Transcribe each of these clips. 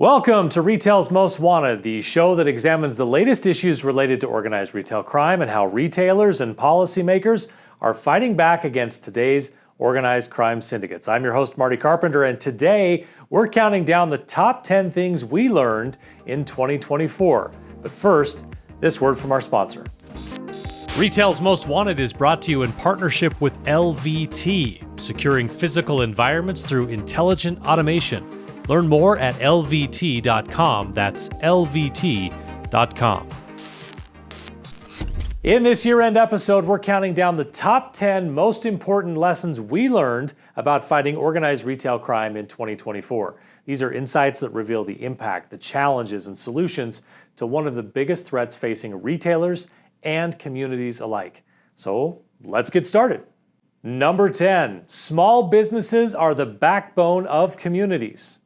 Welcome to Retail's Most Wanted, the show that examines the latest issues related to organized retail crime and how retailers and policymakers are fighting back against today's organized crime syndicates. I'm your host, Marty Carpenter, and today we're counting down the top 10 things we learned in 2024. But first, this word from our sponsor. Retail's Most Wanted is brought to you in partnership with LVT, securing physical environments through intelligent automation. Learn more at lvt.com. That's lvt.com. In this year-end episode, we're counting down the top 10 most important lessons we learned about fighting organized retail crime in 2024. These are insights that reveal the impact, the challenges, and solutions to one of the biggest threats facing retailers and communities alike. So let's get started. Number 10, small businesses are the backbone of communities.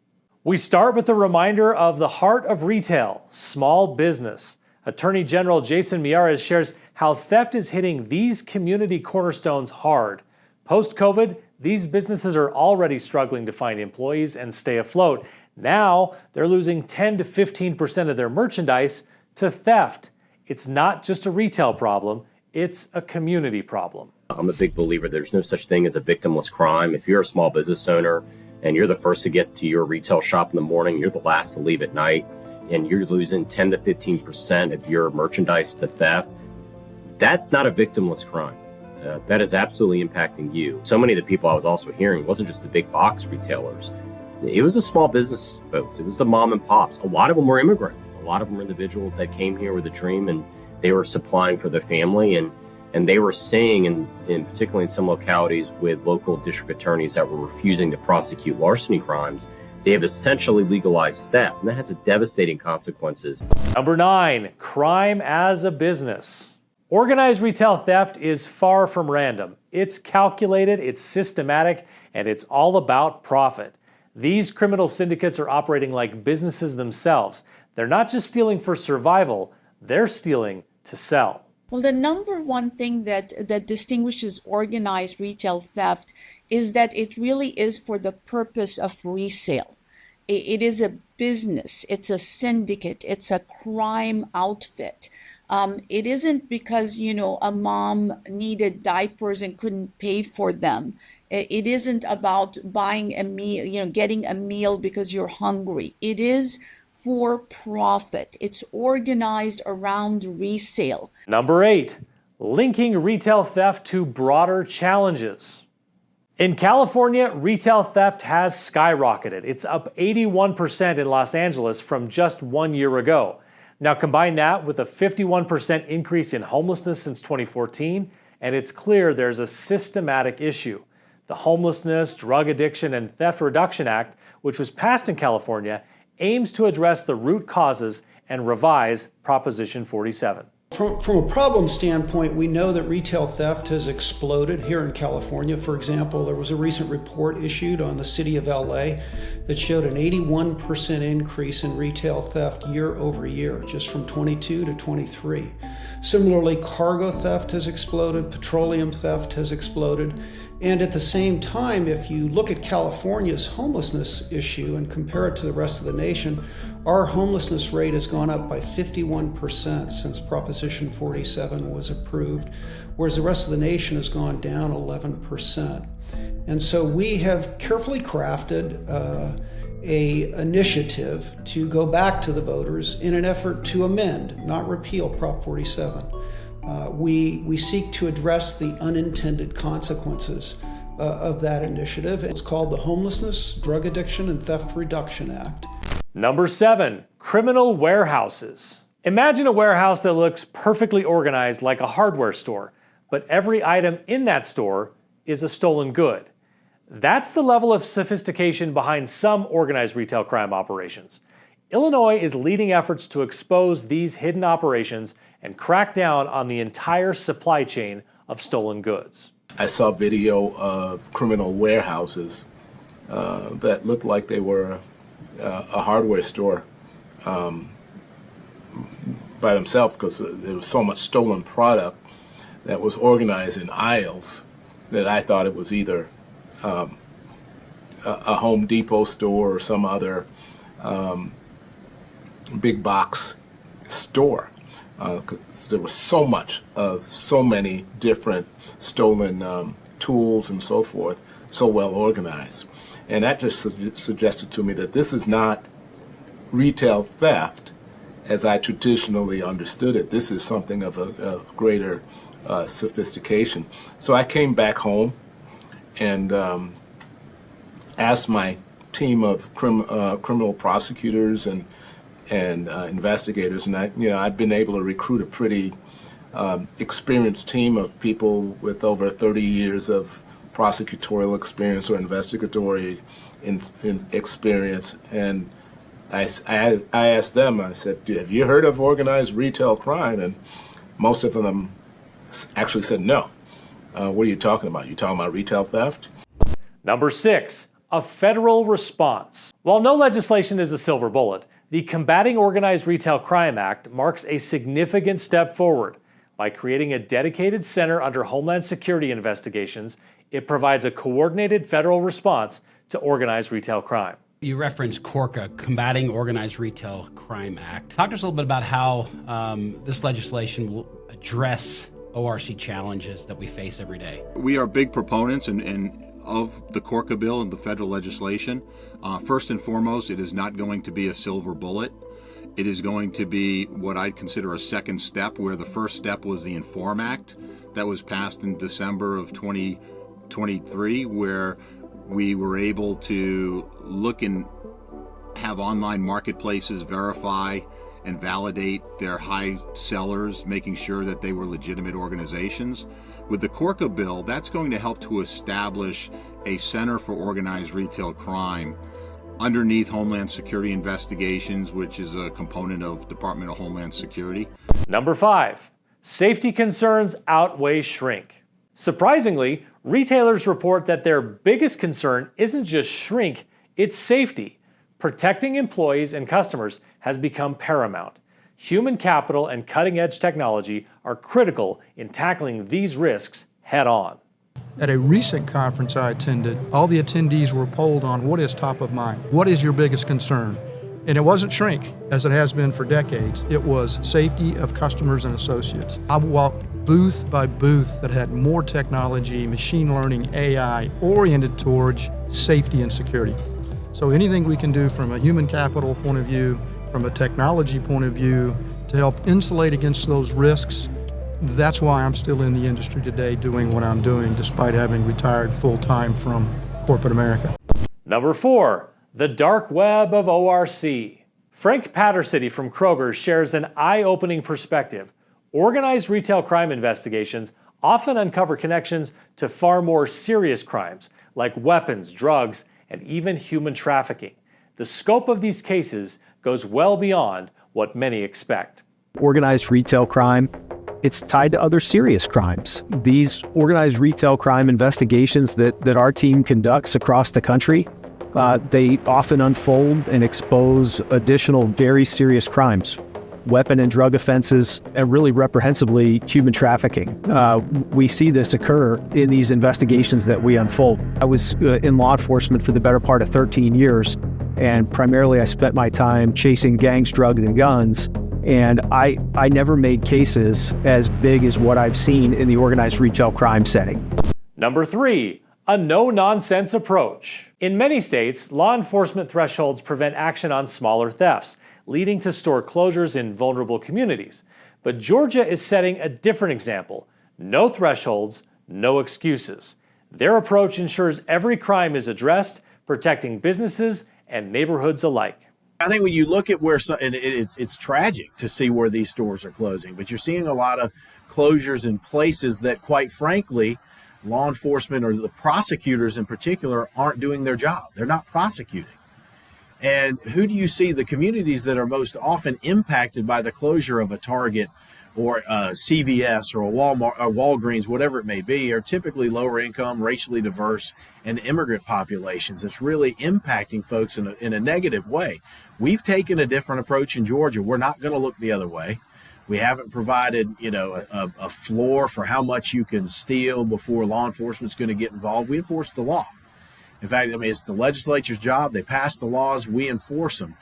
We start with a reminder of the heart of retail, small business. Attorney General Jason Miyares shares how theft is hitting these community cornerstones hard. Post-COVID, these businesses are already struggling to find employees and stay afloat. Now, they're losing 10 to 15% of their merchandise to theft. It's not just a retail problem, it's a community problem. I'm a big believer there's no such thing as a victimless crime. If you're a small business owner and you're the first to get to your retail shop in the morning, you're the last to leave at night, and you're losing 10 to 15% of your merchandise to theft, that's not a victimless crime. That is absolutely impacting you. So many of the people I was also hearing wasn't just the big box retailers. It was the small business folks. It was the mom and pops. A lot of them were immigrants. A lot of them were individuals that came here with a dream and they were supplying for their family. And they were seeing, in particularly in some localities with local district attorneys that were refusing to prosecute larceny crimes, they have essentially legalized theft. And that has devastating consequences. Number 9, crime as a business. Organized retail theft is far from random. It's calculated, it's systematic, and it's all about profit. These criminal syndicates are operating like businesses themselves. They're not just stealing for survival, they're stealing to sell. Well, the number one thing that distinguishes organized retail theft is that it really is for the purpose of resale. It is a business, it's a syndicate, it's a crime outfit. It isn't because, a mom needed diapers and couldn't pay for them. It isn't about buying a meal, getting a meal because you're hungry. It is for profit. It's organized around resale. Number 8, linking retail theft to broader challenges. In California, retail theft has skyrocketed. It's up 81% in Los Angeles from just 1 year ago. Now combine that with a 51% increase in homelessness since 2014, and it's clear there's a systematic issue. The Homelessness, Drug Addiction, and Theft Reduction Act, which was passed in California, aims to address the root causes and revise Proposition 47. From a problem standpoint, we know that retail theft has exploded here in California. For example, there was a recent report issued on the city of LA that showed an 81% increase in retail theft year over year, just from 22 to 23. Similarly, cargo theft has exploded, petroleum theft has exploded. And at the same time, if you look at California's homelessness issue and compare it to the rest of the nation, our homelessness rate has gone up by 51% since Proposition 47 was approved, whereas the rest of the nation has gone down 11%. And so we have carefully crafted a initiative to go back to the voters in an effort to amend, not repeal Prop 47. We seek to address the unintended consequences of that initiative. It's called the Homelessness, Drug Addiction, and Theft Reduction Act. Number 7, criminal warehouses. Imagine a warehouse that looks perfectly organized like a hardware store, but every item in that store is a stolen good. That's the level of sophistication behind some organized retail crime operations. Illinois is leading efforts to expose these hidden operations and crack down on the entire supply chain of stolen goods. I saw video of criminal warehouses that looked like they were a hardware store by themselves, because there was so much stolen product that was organized in aisles that I thought it was either a Home Depot store or some other big box store. 'Cause there was so much of so many different stolen tools and so forth, so well organized. And that just suggested to me that this is not retail theft as I traditionally understood it. This is something of greater sophistication. So I came back home and asked my team of criminal prosecutors and investigators, and I've been able to recruit a pretty experienced team of people with over 30 years of prosecutorial experience or investigatory experience. And I asked them, I said, have you heard of organized retail crime? And most of them actually said no. What are you talking about? You talking about retail theft? Number 6, a federal response. While no legislation is a silver bullet, the Combating Organized Retail Crime Act marks a significant step forward. By creating a dedicated center under Homeland Security investigations, it provides a coordinated federal response to organized retail crime. You referenced CORCA, Combating Organized Retail Crime Act. Talk to us a little bit about how this legislation will address ORC challenges that we face every day. We are big proponents of the CORCA bill and the federal legislation. First and foremost, it is not going to be a silver bullet. It is going to be what I'd consider a second step, where the first step was the INFORM Act that was passed in December of 2023, where we were able to look and have online marketplaces verify and validate their high sellers, making sure that they were legitimate organizations. With the CORCA bill, that's going to help to establish a Center for Organized Retail Crime underneath Homeland Security investigations, which is a component of Department of Homeland Security. Number 5, safety concerns outweigh shrink. Surprisingly, retailers report that their biggest concern isn't just shrink, it's safety. Protecting employees and customers has become paramount. Human capital and cutting-edge technology are critical in tackling these risks head-on. At a recent conference I attended, all the attendees were polled on what is top of mind. What is your biggest concern? And it wasn't shrink, as it has been for decades. It was safety of customers and associates. I walked booth by booth that had more technology, machine learning, AI, oriented towards safety and security. So anything we can do from a human capital point of view, from a technology point of view, to help insulate against those risks, that's why I'm still in the industry today doing what I'm doing, despite having retired full-time from corporate America. Number 4, the dark web of ORC. Frank Pattercity from Kroger shares an eye-opening perspective. Organized retail crime investigations often uncover connections to far more serious crimes, like weapons, drugs, and even human trafficking. The scope of these cases goes well beyond what many expect. Organized retail crime, it's tied to other serious crimes. These organized retail crime investigations that our team conducts across the country, they often unfold and expose additional very serious crimes, weapon and drug offenses, and really reprehensibly human trafficking. We see this occur in these investigations that we unfold. I was in law enforcement for the better part of 13 years, and primarily I spent my time chasing gangs, drugs, and guns. And I never made cases as big as what I've seen in the organized retail crime setting. Number 3, a no-nonsense approach. In many states, law enforcement thresholds prevent action on smaller thefts, leading to store closures in vulnerable communities. But Georgia is setting a different example. No thresholds, no excuses. Their approach ensures every crime is addressed, protecting businesses and neighborhoods alike. I think when you look at where it's tragic to see where these stores are closing, but you're seeing a lot of closures in places that, quite frankly, law enforcement or the prosecutors in particular aren't doing their job. They're not prosecuting. And who do you see? The communities that are most often impacted by the closure of a Target or a CVS or a Walmart or Walgreens, whatever it may be, are typically lower income, racially diverse, and immigrant populations. It's really impacting folks in a negative way. We've taken a different approach in Georgia. We're not going to look the other way. We haven't provided, a floor for how much you can steal before law enforcement's going to get involved. We enforce the law. In fact, it's the legislature's job. They pass the laws. We enforce them.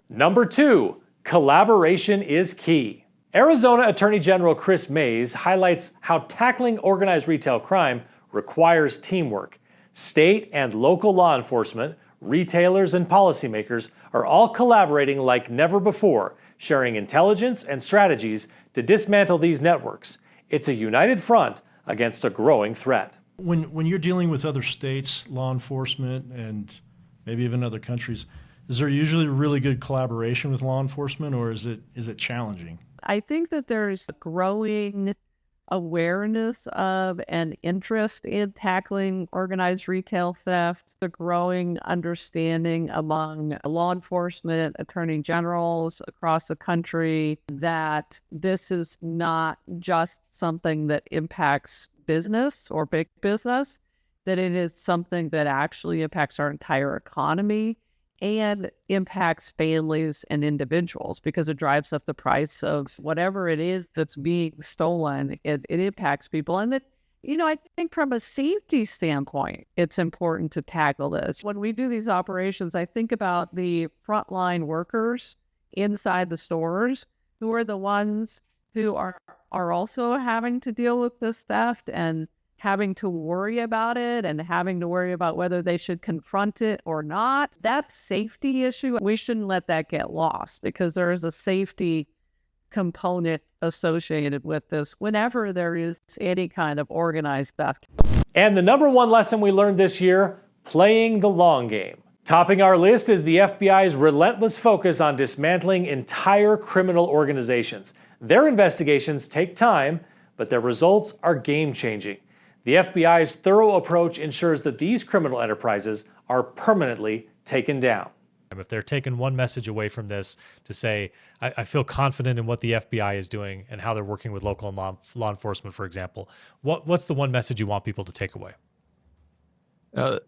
Number 2, Collaboration is key. Arizona Attorney General Chris Mays highlights how tackling organized retail crime requires teamwork. State and local law enforcement, retailers, and policymakers are all collaborating like never before, sharing intelligence and strategies to dismantle these networks. It's a united front against a growing threat. When you're dealing with other states, law enforcement, and maybe even other countries, is there usually really good collaboration with law enforcement, or is it challenging? I think that there's a growing awareness of and interest in tackling organized retail theft, the growing understanding among law enforcement, attorney generals across the country that this is not just something that impacts business or big business, that it is something that actually impacts our entire economy and impacts families and individuals because it drives up the price of whatever it is that's being stolen. It impacts people. And that, I think from a safety standpoint, it's important to tackle this. When we do these operations, I think about the frontline workers inside the stores who are the ones who are also having to deal with this theft and having to worry about it and having to worry about whether they should confront it or not. That safety issue, we shouldn't let that get lost because there is a safety component associated with this whenever there is any kind of organized theft. And the number one lesson we learned this year, playing the long game. Topping our list is the FBI's relentless focus on dismantling entire criminal organizations. Their investigations take time, but their results are game-changing. The FBI's thorough approach ensures that these criminal enterprises are permanently taken down. If they're taking one message away from this to say, I feel confident in what the FBI is doing and how they're working with local and law enforcement, for example, what's the one message you want people to take away?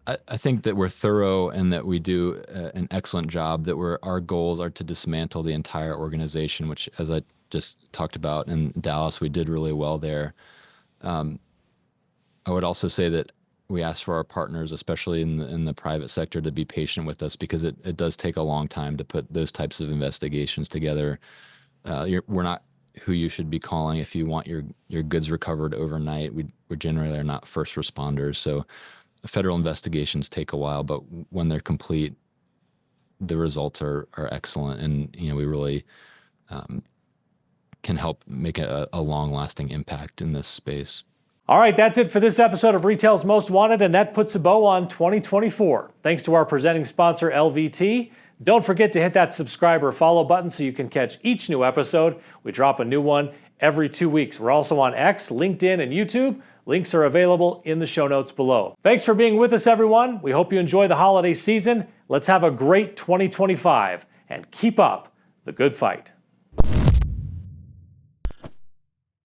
I think that we're thorough and that we do an excellent job, that our goals are to dismantle the entire organization, which, as I just talked about in Dallas, we did really well there. I would also say that we ask for our partners, especially in the private sector, to be patient with us because it does take a long time to put those types of investigations together. We're not who you should be calling if you want your goods recovered overnight. We generally are not first responders. So federal investigations take a while, but when they're complete, the results are excellent. And, we really can help make a long-lasting impact in this space. All right, that's it for this episode of Retail's Most Wanted, and that puts a bow on 2024. Thanks to our presenting sponsor, LVT. Don't forget to hit that subscribe or follow button so you can catch each new episode. We drop a new one every 2 weeks. We're also on X, LinkedIn, and YouTube. Links are available in the show notes below. Thanks for being with us, everyone. We hope you enjoy the holiday season. Let's have a great 2025 and keep up the good fight.